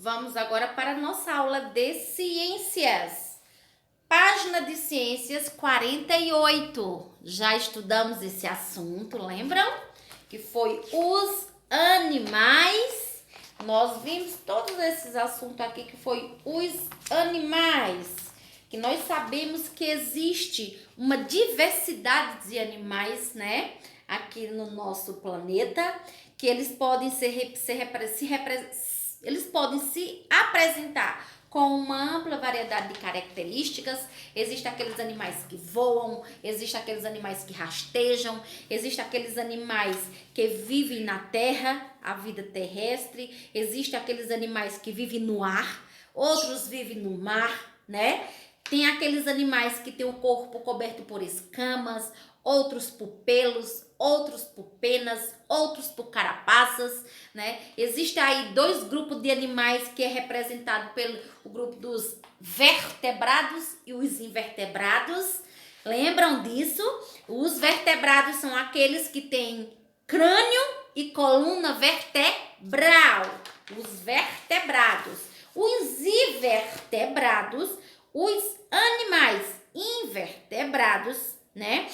Vamos agora para a nossa aula de ciências. Página de ciências 48. Já estudamos esse assunto, lembram? Que foi os animais. Nós vimos todos esses assuntos aqui que foi os animais. Que nós sabemos que existe uma diversidade de animais, né? Aqui no nosso planeta, que eles podem eles podem se apresentar com uma ampla variedade de características. Existem aqueles animais que voam, existem aqueles animais que rastejam, existem aqueles animais que vivem na terra, a vida terrestre, existem aqueles animais que vivem no ar, outros vivem no mar, né? Tem aqueles animais que têm o corpo coberto por escamas, outros por pelos, outros por penas, outros por carapaças, né? Existem aí dois grupos de animais que é representado pelo grupo dos vertebrados e os invertebrados. Lembram disso? Os vertebrados são aqueles que têm crânio e coluna vertebral. Os vertebrados. Os invertebrados, os animais invertebrados, né?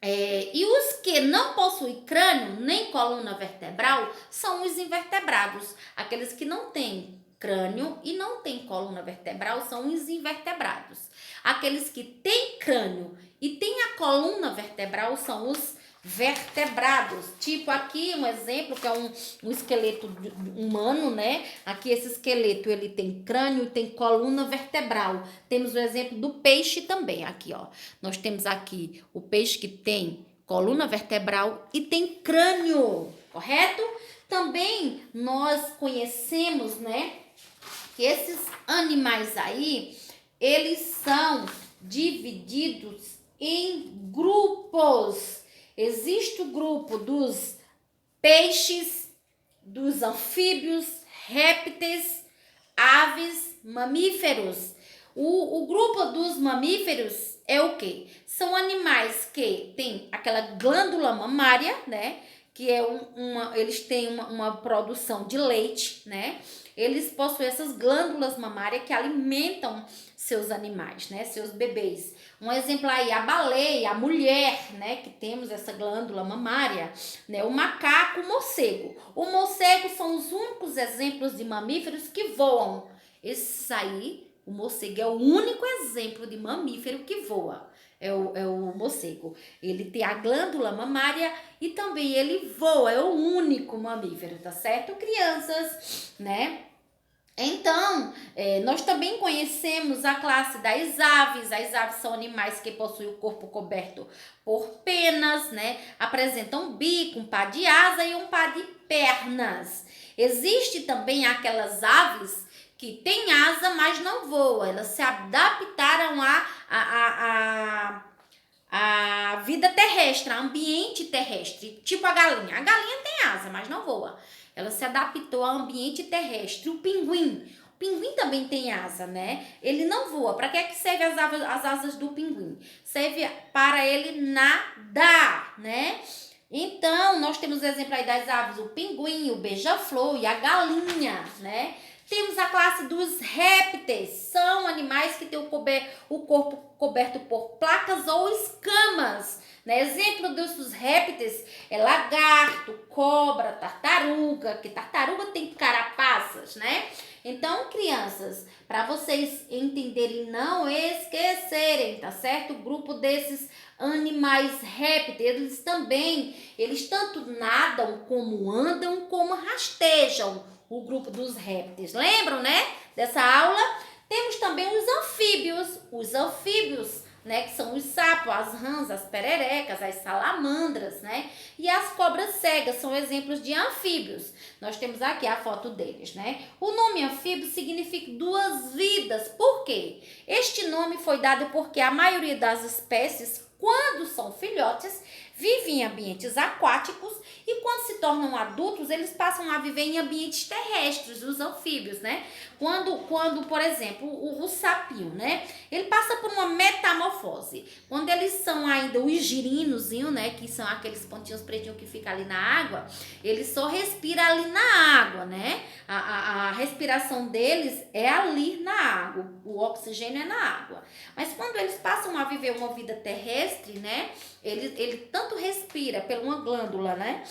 E os que não possuem crânio nem coluna vertebral são os invertebrados. Aqueles que não têm crânio e não têm coluna vertebral são os invertebrados. Aqueles que têm crânio e têm a coluna vertebral são os vertebrados. Tipo aqui um exemplo que é um esqueleto humano, né? Aqui esse esqueleto ele tem crânio e tem coluna vertebral. Temos o exemplo do peixe também aqui, ó. Nós temos aqui o peixe que tem coluna vertebral e tem crânio, correto? Também nós conhecemos, né, que esses animais aí, eles são divididos em grupos. Existe o grupo dos peixes, dos anfíbios, répteis, aves, mamíferos. O grupo dos mamíferos é o quê? São animais que têm aquela glândula mamária, né? Que é eles têm uma produção de leite, né? Eles possuem essas glândulas mamárias que alimentam seus animais, né? Seus bebês. Um exemplo aí, a baleia, a mulher, né? Que temos essa glândula mamária, né? O macaco, o morcego. O morcego são os únicos exemplos de mamíferos que voam. Esses aí, o morcego é o único exemplo de mamífero que voa. É o morcego. Ele tem a glândula mamária e também ele voa, é o único mamífero, tá certo, crianças, né? Então, nós também conhecemos a classe das aves. As aves são animais que possuem o corpo coberto por penas, né? Apresentam um bico, um par de asa e um par de pernas. Existe também aquelas aves que têm asa, mas não voam. Elas se adaptaram à vida terrestre, ao ambiente terrestre, tipo a galinha. A galinha tem asa, mas não voa. Ela se adaptou ao ambiente terrestre. O pinguim também tem asa, né? Ele não voa. Para que é que serve as asas do pinguim? Serve para ele nadar, né? Então, nós temos o exemplo aí das aves, o pinguim, o beija-flor e a galinha, né? Temos a classe dos répteis, são animais que têm o corpo coberto por placas ou escamas, né? Exemplo desses répteis é lagarto, cobra, tartaruga, que tartaruga tem carapaças, né? Então, crianças, para vocês entenderem e não esquecerem, tá certo? O grupo desses animais répteis, eles tanto nadam como andam, como rastejam. O grupo dos répteis. Lembram, né? Dessa aula? Temos também os anfíbios. Os anfíbios, né? Que são os sapos, as rãs, as pererecas, as salamandras, né? E as cobras cegas são exemplos de anfíbios. Nós temos aqui a foto deles, né? O nome anfíbio significa duas vidas. Por quê? Este nome foi dado porque a maioria das espécies, quando são filhotes, vivem em ambientes aquáticos e quando se tornam adultos, eles passam a viver em ambientes terrestres, os anfíbios, né? Quando por exemplo, o sapinho, né? Ele passa por uma metamorfose. Quando eles são ainda os girinozinhos, né? Que são aqueles pontinhos pretinhos que ficam ali na água, ele só respira ali na água, né? a respiração deles é ali na água, o oxigênio é na água. Mas quando eles passam a viver uma vida terrestre, né, ele tanto respira por uma glândula, né,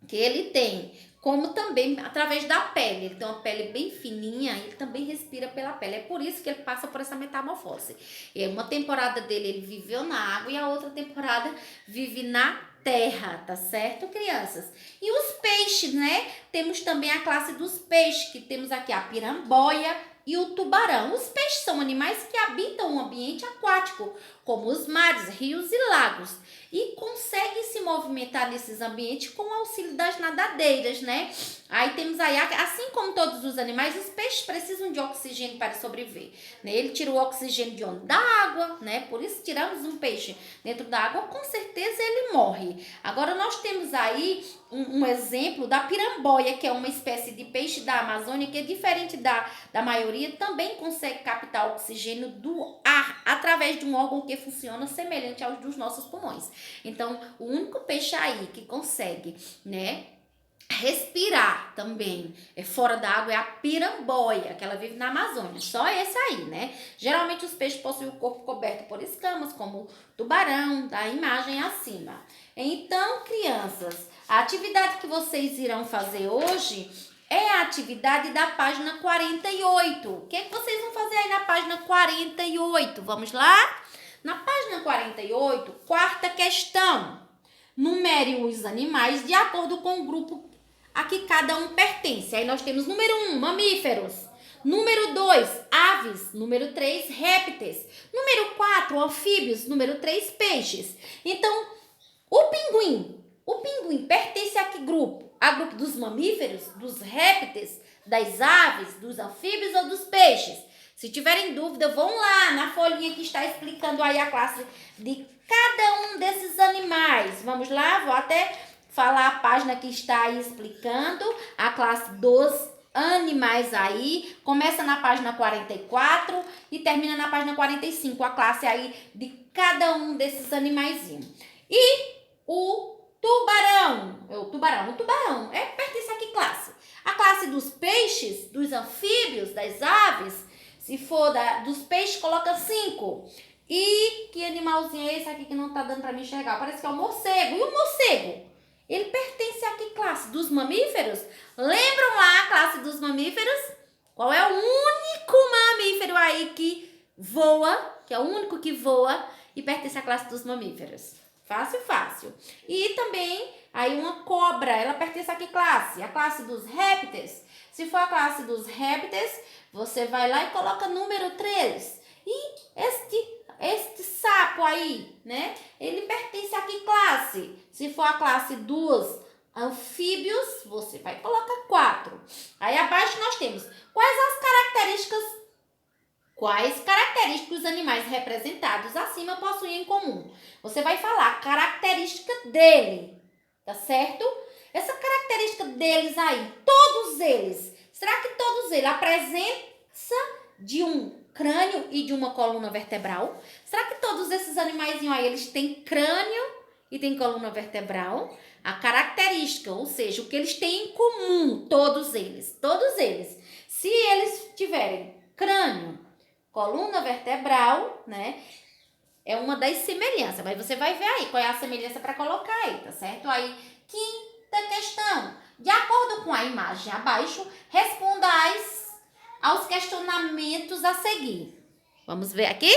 que ele tem, como também através da pele. Ele tem uma pele bem fininha, ele também respira pela pele. É por isso que ele passa por essa metamorfose. E uma temporada dele ele viveu na água e a outra temporada vive na terra, tá certo, crianças? E os peixes, né? Temos também a classe dos peixes, que temos aqui a piramboia e o tubarão. Os peixes são animais que habitam um ambiente aquático, como os mares, rios e lagos, e conseguem se movimentar nesses ambientes com o auxílio das nadadeiras, né? Aí temos aí, assim como todos os animais, os peixes precisam de oxigênio para sobreviver, né? Ele tira o oxigênio de onde? Da água, né? Por isso, tiramos um peixe dentro da água, com certeza ele morre. Agora, nós temos aí um exemplo da piramboia, que é uma espécie de peixe da Amazônia, que é diferente da maioria, também consegue captar oxigênio do ar através de um órgão que funciona semelhante aos dos nossos pulmões. Então, o único peixe aí que consegue, né, respirar também fora da água é a piramboia, que ela vive na Amazônia. Só esse aí, né? Geralmente os peixes possuem o corpo coberto por escamas, como o tubarão, da imagem acima. Então, crianças, a atividade que vocês irão fazer hoje é a atividade da página 48. O que é que vocês vão fazer aí na página 48? Vamos lá? Na página 48, quarta questão. Numere os animais de acordo com o grupo a que cada um pertence. Aí nós temos número 1, mamíferos. Número 2, aves. Número 3, répteis. Número 4, anfíbios. Número 3, peixes. Então, o pinguim pertence a que grupo? A grupo dos mamíferos, dos répteis, das aves, dos anfíbios ou dos peixes? Se tiverem dúvida, vão lá na folhinha que está explicando aí a classe de cada um desses animais. Vamos lá, vou até falar a página que está aí explicando a classe dos animais aí. Começa na página 44 e termina na página 45, a classe aí de cada um desses animaizinhos. E o tubarão pertence a que classe? A classe dos peixes, dos anfíbios, das aves. Se for dos peixes, coloca 5. E que animalzinho é esse aqui que não tá dando pra me enxergar? Parece que é o morcego. E o morcego? Ele pertence a que classe? Dos mamíferos? Lembram lá a classe dos mamíferos? Qual é o único mamífero aí que voa? Que é o único que voa e pertence à classe dos mamíferos. Fácil, fácil. E também aí uma cobra, ela pertence a que classe? A classe dos répteis. Se for a classe dos répteis, você vai lá e coloca número 3. E este sapo aí, né? Ele pertence a que classe? Se for a classe dos anfíbios, você vai colocar 4. Aí abaixo nós temos quais características os animais representados acima possuem em comum. Você vai falar a característica dele, tá certo? Essa característica deles aí, todos eles, será que todos eles apresentam de um crânio e de uma coluna vertebral? Será que todos esses animaizinhos aí, eles têm crânio e têm coluna vertebral? A característica, ou seja, o que eles têm em comum, todos eles. Se eles tiverem crânio, coluna vertebral, né? É uma das semelhanças, mas você vai ver aí qual é a semelhança para colocar aí, tá certo? Aí, quinta questão. De acordo com a imagem abaixo, responda aos questionamentos a seguir. Vamos ver aqui?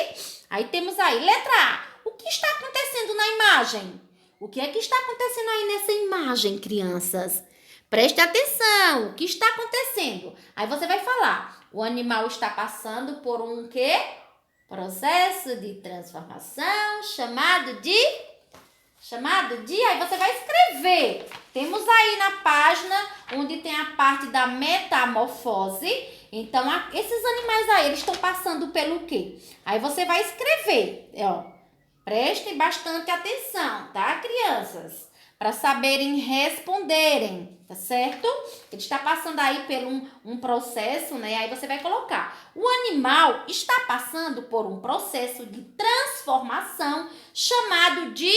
Aí temos aí, letra A. O que está acontecendo na imagem? O que é que está acontecendo aí nessa imagem, crianças? Preste atenção, o que está acontecendo? Aí você vai falar, o animal está passando por um quê? Processo de transformação chamado de, aí você vai escrever. Temos aí na página onde tem a parte da metamorfose. Então, esses animais aí, eles estão passando pelo quê? Aí você vai escrever, ó. Prestem bastante atenção, tá, crianças? Para saberem responderem, tá certo? Ele está passando aí por um processo, né? Aí você vai colocar. O animal está passando por um processo de transformação chamado de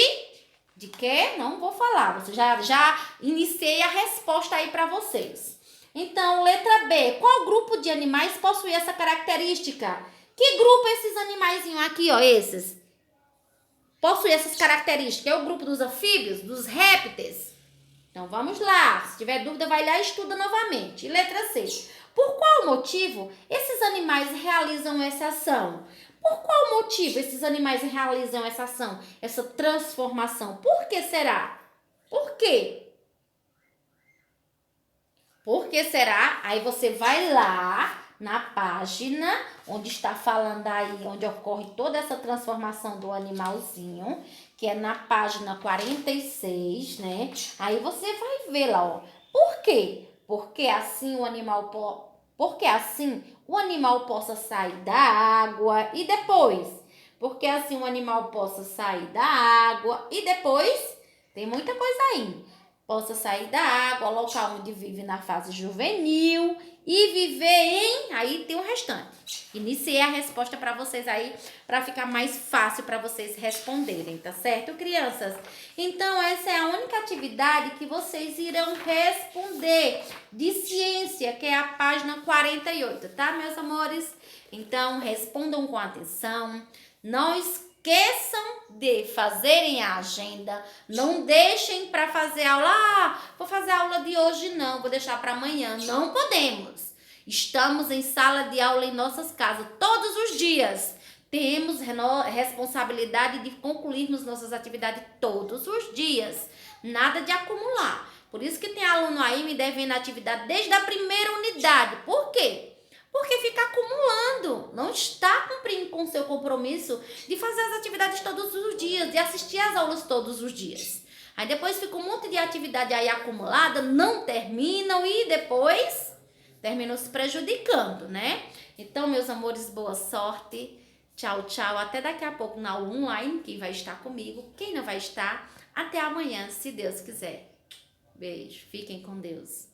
quê? Não vou falar. Você já iniciei a resposta aí para vocês. Então, letra B. Qual grupo de animais possui essa característica? Que grupo esses animaizinhos aqui, ó, esses? Possui essas características? É o grupo dos anfíbios, dos répteis? Então, vamos lá. Se tiver dúvida, vai lá e estuda novamente. E letra C. Por qual motivo esses animais realizam essa ação? Por qual motivo esses animais realizam essa ação, essa transformação? Por que será? Por quê? Por que será? Aí você vai lá na página onde está falando aí, onde ocorre toda essa transformação do animalzinho, que é na página 46, né? Aí você vai ver lá, ó. Por quê? Porque assim o animal possa sair da água e depois, porque assim o animal possa sair da água e depois tem muita coisa aí. Possa sair da água, local onde vive na fase juvenil e viver em... Aí tem o restante. Iniciei a resposta para vocês aí, para ficar mais fácil para vocês responderem, tá certo, crianças? Então, essa é a única atividade que vocês irão responder de ciência, que é a página 48, tá, meus amores? Então, respondam com atenção. Não esqueçam de fazerem a agenda, não deixem para fazer aula, vou fazer a aula de hoje não, vou deixar para amanhã, não podemos. Estamos em sala de aula em nossas casas todos os dias. Temos responsabilidade de concluirmos nossas atividades todos os dias, nada de acumular. Por isso que tem aluno aí me devendo atividade desde a primeira unidade. Por quê? Porque fica acumulando, não está cumprindo com o seu compromisso de fazer as atividades todos os dias, de assistir às aulas todos os dias. Aí depois fica um monte de atividade aí acumulada, não terminam e depois terminam se prejudicando, né? Então, meus amores, boa sorte. Tchau, tchau. Até daqui a pouco na aula online, quem vai estar comigo. Quem não vai estar, até amanhã, se Deus quiser. Beijo. Fiquem com Deus.